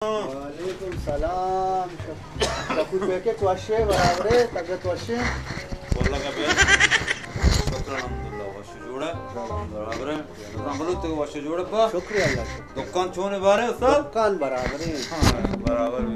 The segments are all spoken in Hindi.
वालेकुम सलाम शकुर पैकेट वाशे बराबर है तगत वाशे बोला का बे शुक्र अल्हम्दुलिल्लाह वाशे जोड़ा बराबर है नंबर तो वाशे जोड़ा बा शुक्रिया अल्लाह दुकान छोने बारे उस्ताद दुकान बराबर है हां बराबर है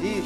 जी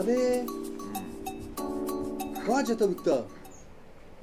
अबे वाज तबता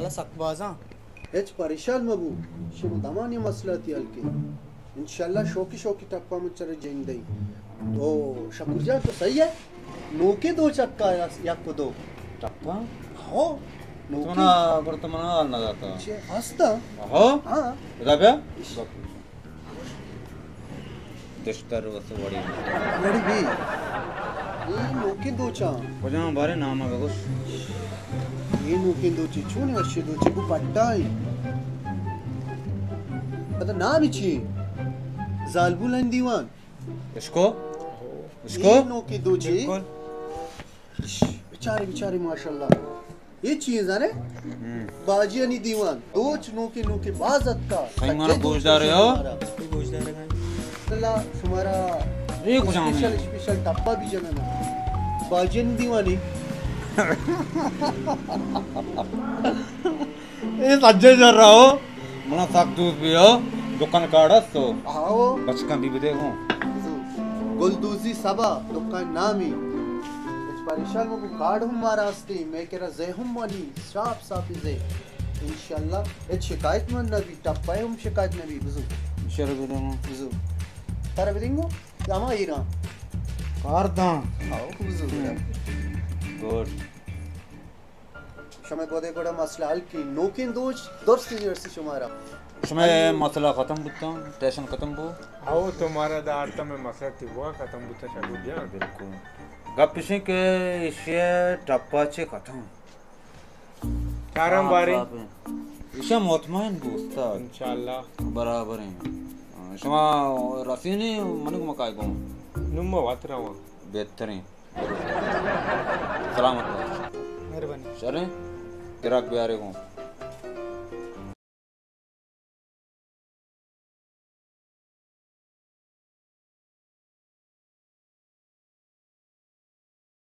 ला सकबाजा एच परेशान मबू शिव दमानी मसला थी हल्के इंशाल्लाह शौकी टप्पा में चले जाएंगे तो शकुरजा तो सही है नोके दो चक्का या को दो टप्पा हो तुमना वर्तमान आना जाता छे हस्ता हो हां दाबे दस्तर वस बड़ी लड़ी भी ये नोके दो चा वजह बारे नाम है कुछ ये नोके दो ची छूने अच्छे दो ची को पट्टाई पता नाम ही ची जालबुलन दीवान इसको ये नोके दो ची बेचारे माशाल्लाह ये चीज है बाजियानी दीवान दो नोके बाजत का कहीं मारा गोशदार है हो गोशदार है अल्लाह तुम्हारा ये कुछ आम है स्पेशल टप्पा भी जगह बाजियानी दीवानी ये सज्जे चल रहा हो मना साक दूध भी हो दुकान काड़ा तो आओ बचकन भी देखो गुलदूजी सबा दुकान नामी इस परेशान को कार्ड हम मारास्ती मैं कह रहा जे हम वाली साफ जे इंशाल्लाह ये शिकायत में नबी टप्पा हम शिकायत नबी बुजू शेर भी देखो बुजू तारा बिरिंगो जामा हीरा कार दा आओ बुजू गुड शमे गोदे कोड़ा मसला हल की नोकिन दोज दोस्त जर्सी शुमारा शमे मसला खत्म बुता टेंशन खत्म बो आओ तुम्हारा दार्ता में मसला थी वो खत्म बुता चालू दिया बिल्कुल गपिशे के इशे टप्पा चे खत्म कारम बारी इशे मुतमईन बुस्ता इंशाल्लाह बराबर है शमा रसीनी मनु को मकाई को नुम्मा वातरा वो बेहतरीन सलामत मेहरबानी चलें किराक प्यारे को